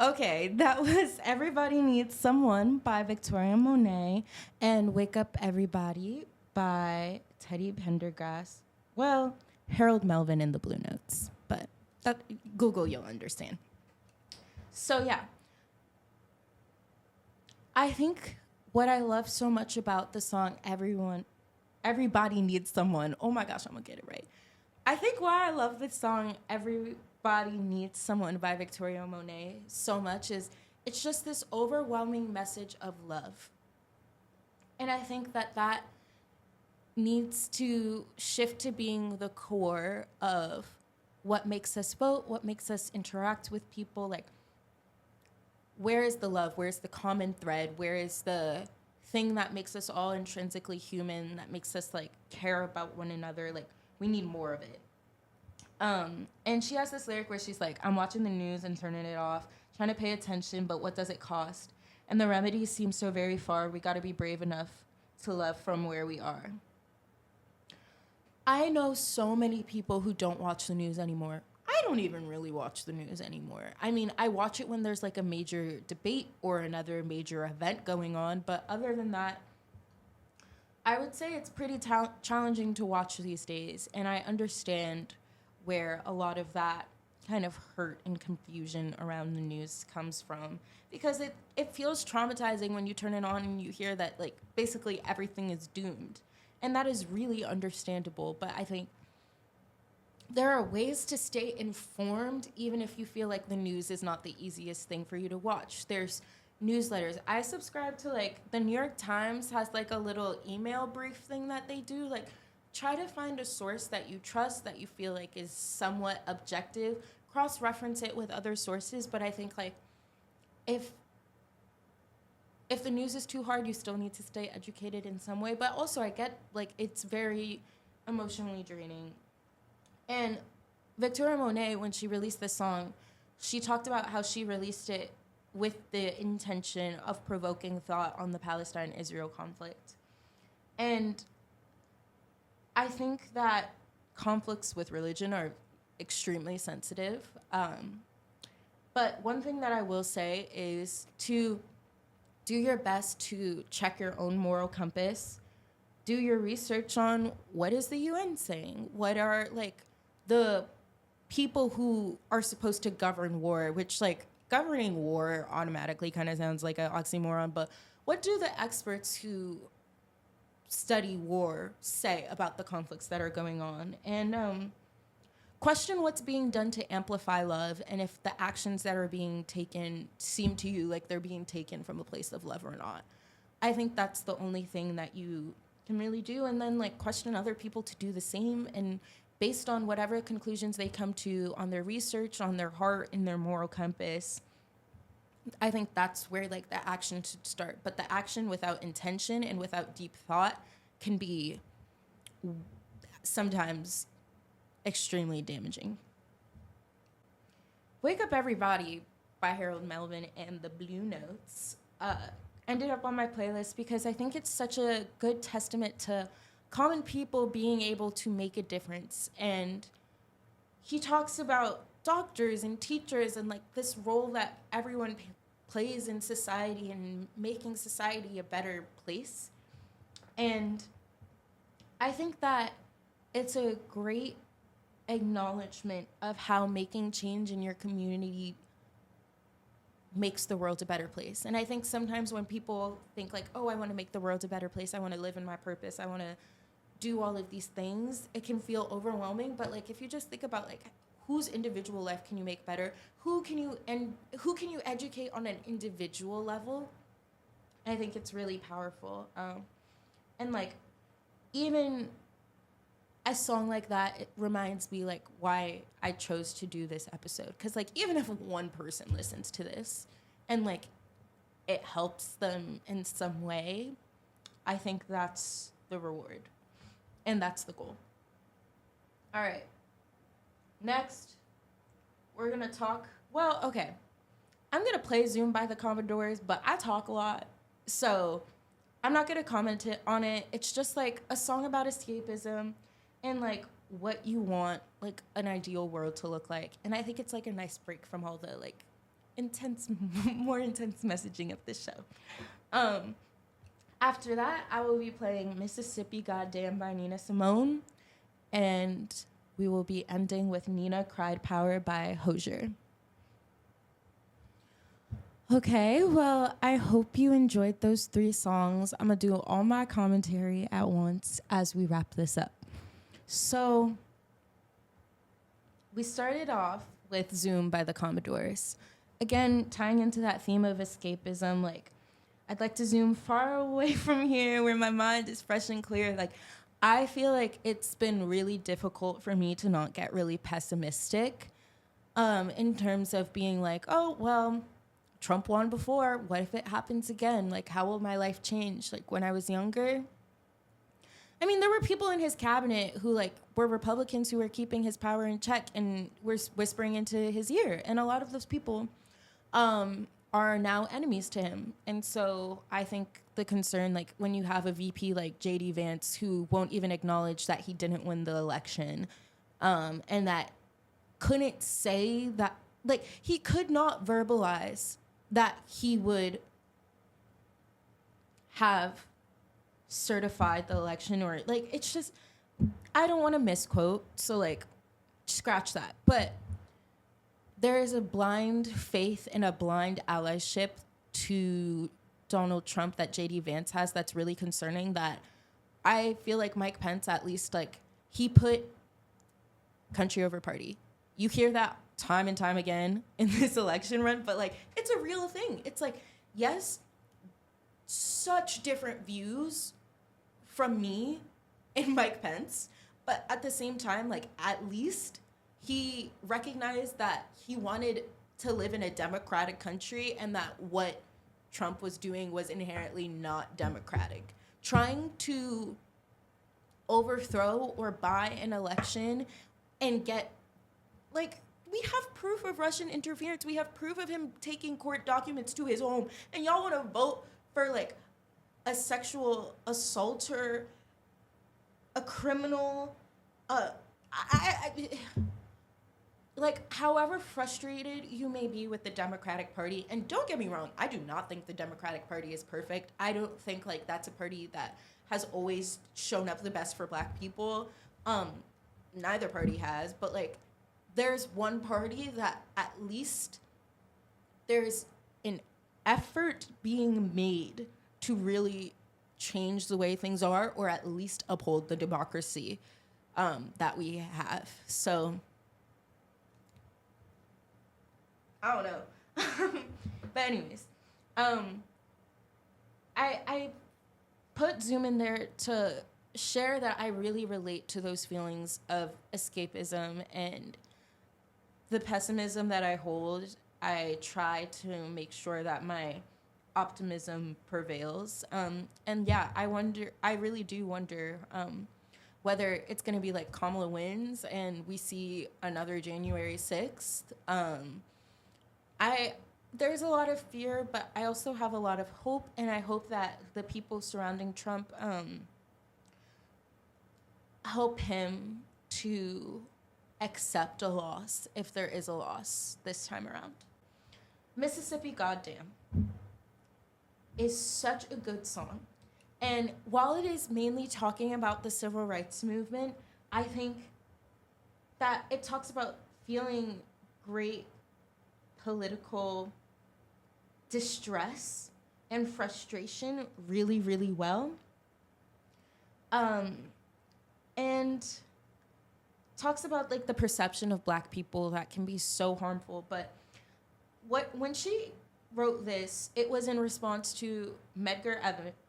Okay, that was Everybody Needs Someone by Victoria Monet and Wake Up Everybody by Teddy Pendergrass. Well, Harold Melvin in the Blue Notes, but that Google, you'll understand. So yeah, I think what I love so much about the song Everybody Needs Someone. Oh my gosh, I'm gonna get it right. I think why I love this song Everybody Needs Someone by Victoria Monet so much is it's just this overwhelming message of love. And I think that needs to shift to being the core of what makes us vote, what makes us interact with people. Like, where is the love? Where's the common thread? Where is the thing that makes us all intrinsically human, that makes us like care about one another? Like, we need more of it. And she has this lyric where she's like, I'm watching the news and turning it off, trying to pay attention, but what does it cost? And the remedy seems so very far. We got to be brave enough to love from where we are. I know so many people who don't watch the news anymore. I don't even really watch the news anymore. I mean, I watch it when there's like a major debate or another major event going on, but other than that, I would say it's pretty challenging to watch these days, and I understand where a lot of that kind of hurt and confusion around the news comes from, because it feels traumatizing when you turn it on and you hear that like basically everything is doomed. And that is really understandable, but I think there are ways to stay informed even if you feel like the news is not the easiest thing for you to watch. There's newsletters. I subscribe to like the New York Times has like a little email brief thing that they do. Like, try to find a source that you trust, that you feel like is somewhat objective, cross-reference it with other sources. But I think like if the news is too hard, you still need to stay educated in some way. But also I get like it's very emotionally draining. And Victoria Monet, when she released this song, she talked about how she released it with the intention of provoking thought on the Palestine-Israel conflict. And I think that conflicts with religion are extremely sensitive. But one thing that I will say is to do your best to check your own moral compass. Do your research on what is the UN saying? What are like the people who are supposed to govern war, which like governing war automatically kind of sounds like an oxymoron, but what do the experts who study war say about the conflicts that are going on? And question what's being done to amplify love, and if the actions that are being taken seem to you like they're being taken from a place of love or not. I think that's the only thing that you can really do. And then like question other people to do the same, and based on whatever conclusions they come to on their research, on their heart and their moral compass, I think that's where like the action should start. But the action without intention and without deep thought can be sometimes extremely damaging. Wake Up Everybody by Harold Melvin and the Blue Notes ended up on my playlist because I think it's such a good testament to common people being able to make a difference. And he talks about doctors and teachers and like this role that everyone plays in society and making society a better place. And I think that it's a great acknowledgement of how making change in your community makes the world a better place. And I think sometimes when people think like, oh, I want to make the world a better place, I want to live in my purpose, I want to do all of these things, it can feel overwhelming. But like if you just think about like whose individual life can you make better, who can you educate on an individual level, I think it's really powerful. And like even a song like that, it reminds me like why I chose to do this episode. Because like even if one person listens to this and like it helps them in some way, I think that's the reward. And that's the goal. All right. Next, we're going to talk. Well, okay. I'm going to play Zoom by the Commodores, but I talk a lot. So I'm not going to comment on it. It's just like a song about escapism and like what you want like an ideal world to look like. And I think it's like a nice break from all the like intense, more intense messaging of this show. After that, I will be playing Mississippi Goddamn by Nina Simone, and we will be ending with Nina Cried Power by Hozier. Okay, well, I hope you enjoyed those 3 songs. I'm going to do all my commentary at once as we wrap this up. So, we started off with Zoom by the Commodores. Again, tying into that theme of escapism, like, I'd like to zoom far away from here where my mind is fresh and clear. Like, I feel like it's been really difficult for me to not get really pessimistic in terms of being like, oh, well, Trump won before. What if it happens again? Like, how will my life change? Like, when I was younger, I mean, there were people in his cabinet who, like, were Republicans who were keeping his power in check and were whispering into his ear. And a lot of those people are now enemies to him. And so I think the concern, like, when you have a VP like J.D. Vance who won't even acknowledge that he didn't win the election and that couldn't say that, like, he could not verbalize that he would have certified the election, or like, it's just, I don't want to misquote, so like, scratch that. But there is a blind faith and a blind allyship to Donald Trump that JD Vance has that's really concerning, that I feel like Mike Pence, at least, like, he put country over party. You hear that time and time again in this election run, but like, it's a real thing. It's like, yes, such different views from me and Mike Pence, but at the same time, like, at least he recognized that he wanted to live in a democratic country and that what Trump was doing was inherently not democratic. Trying to overthrow or buy an election and get, like, we have proof of Russian interference. We have proof of him taking court documents to his home. And y'all want to vote for, like, a sexual assaulter, a criminal, like, however frustrated you may be with the Democratic Party, and don't get me wrong, I do not think the Democratic Party is perfect. I don't think, like, that's a party that has always shown up the best for Black people. Neither party has, but, like, there's one party that at least there's an effort being made to really change the way things are, or at least uphold the democracy that we have. So, I don't know. But anyways, I put Zoom in there to share that I really relate to those feelings of escapism and the pessimism that I hold. I try to make sure that my optimism prevails. And yeah, I really do wonder whether it's going to be like Kamala wins and we see another January 6th. There's a lot of fear, but I also have a lot of hope, and I hope that the people surrounding Trump help him to accept a loss if there is a loss this time around. Mississippi Goddamn is such a good song. And while it is mainly talking about the civil rights movement, I think that it talks about feeling great political distress and frustration really, really well. And talks about, like, the perception of Black people that can be so harmful. But when she wrote this, it was in response to Medgar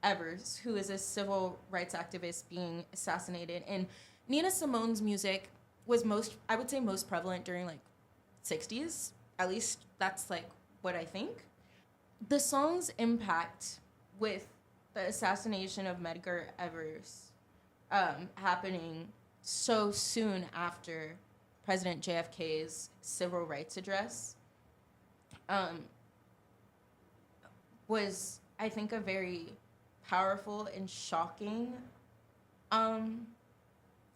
Evers, who is a civil rights activist, being assassinated. And Nina Simone's music was most prevalent during, like, 60s. At least that's, like, what I think. The song's impact with the assassination of Medgar Evers happening so soon after President JFK's civil rights address was, I think, a very powerful and shocking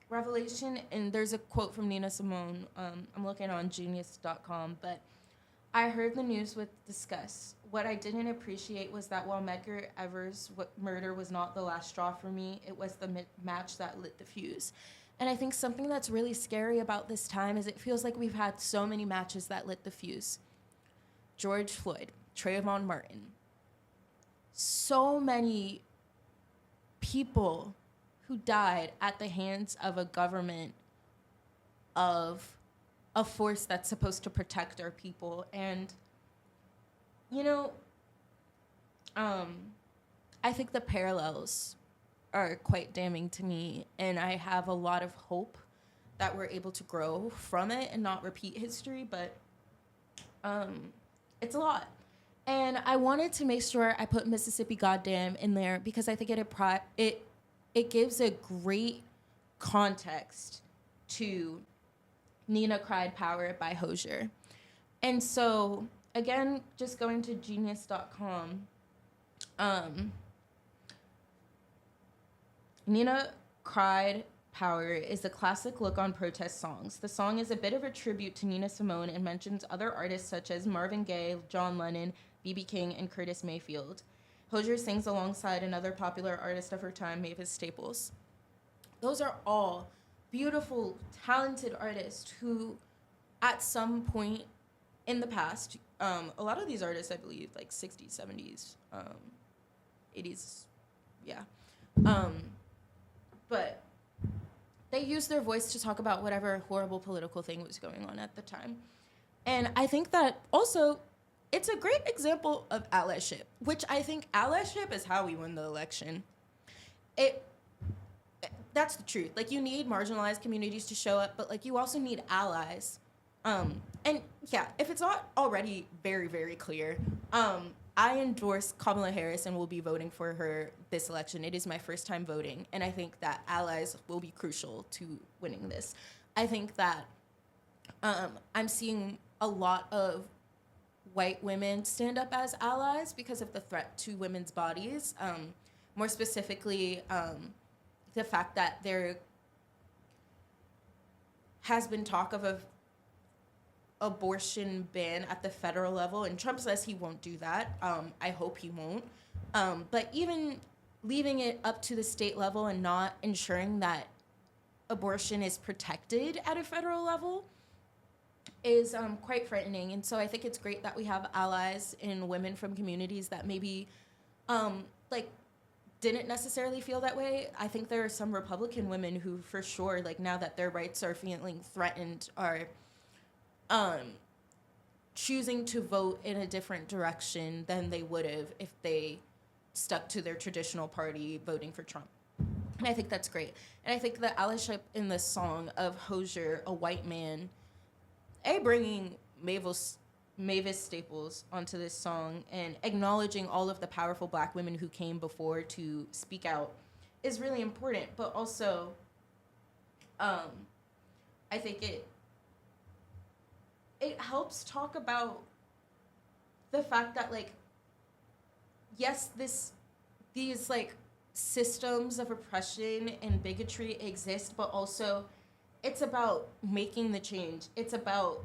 revelation. And there's a quote from Nina Simone. I'm looking on genius.com, but I heard the news with disgust. What I didn't appreciate was that while Medgar Evers' murder was not the last straw for me, it was the match that lit the fuse. And I think something that's really scary about this time is it feels like we've had so many matches that lit the fuse. George Floyd, Trayvon Martin, so many people who died at the hands of a government, of a force that's supposed to protect our people. And, you know, I think the parallels are quite damning to me, and I have a lot of hope that we're able to grow from it and not repeat history, but it's a lot. And I wanted to make sure I put Mississippi Goddamn in there because I think it gives a great context to Nina Cried Power by Hozier. And so, again, just going to genius.com, Nina Cried Power is a classic look on protest songs. The song is a bit of a tribute to Nina Simone and mentions other artists such as Marvin Gaye, John Lennon, B.B. King, and Curtis Mayfield. Hozier sings alongside another popular artist of her time, Mavis Staples. Those are all beautiful, talented artists who, at some point in the past, a lot of these artists, I believe, like 60s, 70s, 80s, yeah. But they used their voice to talk about whatever horrible political thing was going on at the time. And I think that also it's a great example of allyship, which I think allyship is how we win the election. That's the truth. Like, you need marginalized communities to show up, but like you also need allies. And yeah, if it's not already very, very clear, I endorse Kamala Harris and will be voting for her this election. It is my first time voting, and I think that allies will be crucial to winning this. I think that I'm seeing a lot of white women stand up as allies because of the threat to women's bodies. More specifically, the fact that there has been talk of a abortion ban at the federal level, and Trump says he won't do that. I hope he won't. But even leaving it up to the state level and not ensuring that abortion is protected at a federal level is quite frightening. And so I think it's great that we have allies in women from communities that maybe didn't necessarily feel that way. I think there are some Republican women who, for sure, like, now that their rights are feeling threatened, are choosing to vote in a different direction than they would have if they stuck to their traditional party voting for Trump. And I think that's great. And I think the allyship in this song of Hozier, a white man, bringing Mavis Staples onto this song and acknowledging all of the powerful Black women who came before to speak out is really important. But also, I think it helps talk about the fact that, like, yes, these like systems of oppression and bigotry exist, but also it's about making the change. It's about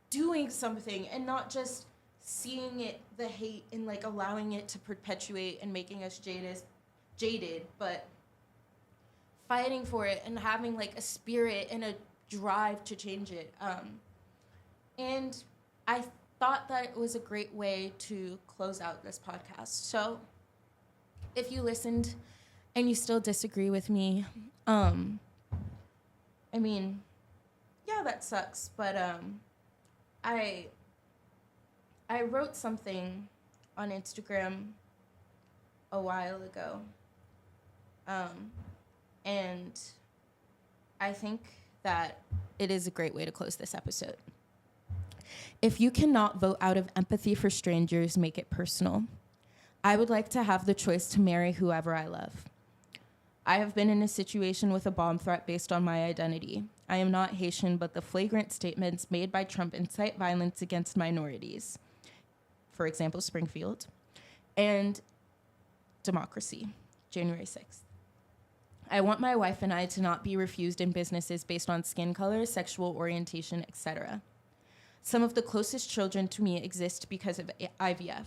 doing something and not just seeing it, the hate, and like allowing it to perpetuate and making us jaded, but fighting for it and having like a spirit and a drive to change it. And I thought that it was a great way to close out this podcast. So if you listened and you still disagree with me, I mean, yeah, that sucks, but I wrote something on Instagram a while ago, and I think that it is a great way to close this episode. If you cannot vote out of empathy for strangers, make it personal. I would like to have the choice to marry whoever I love. I have been in a situation with a bomb threat based on my identity. I am not Haitian, but the flagrant statements made by Trump incite violence against minorities. For example, Springfield. And democracy, January 6th. I want my wife and I to not be refused in businesses based on skin color, sexual orientation, etc. Some of the closest children to me exist because of IVF.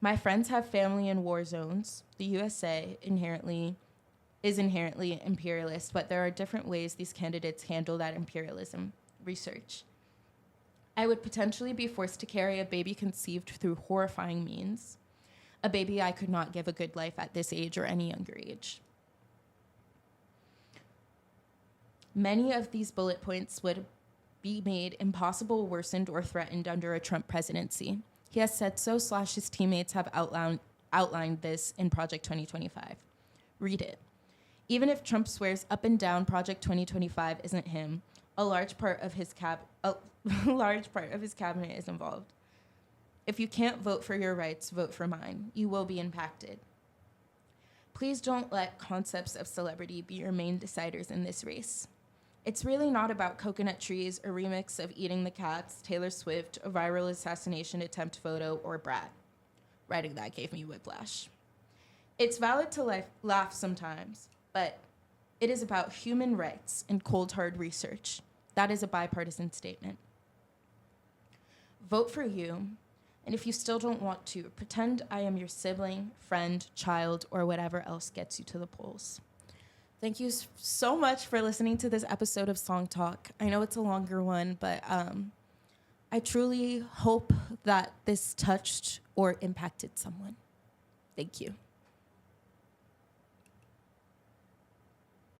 My friends have family in war zones. The USA is inherently imperialist, but there are different ways these candidates handle that imperialism. Research. I would potentially be forced to carry a baby conceived through horrifying means, a baby I could not give a good life at this age or any younger age. Many of these bullet points would be made impossible, worsened, or threatened under a Trump presidency. He has said so / his teammates have outlined this in Project 2025. Read it. Even if Trump swears up and down Project 2025 isn't him, a large part of his cabinet is involved. If you can't vote for your rights, vote for mine. You will be impacted. Please don't let concepts of celebrity be your main deciders in this race. It's really not about coconut trees, a remix of Eating the Cats, Taylor Swift, a viral assassination attempt photo, or Brad. Writing that gave me whiplash. It's valid to laugh sometimes, but it is about human rights and cold, hard research. That is a bipartisan statement. Vote for you, and if you still don't want to, pretend I am your sibling, friend, child, or whatever else gets you to the polls. Thank you so much for listening to this episode of Songtalk. I know it's a longer one, but I truly hope that this touched or impacted someone. Thank you.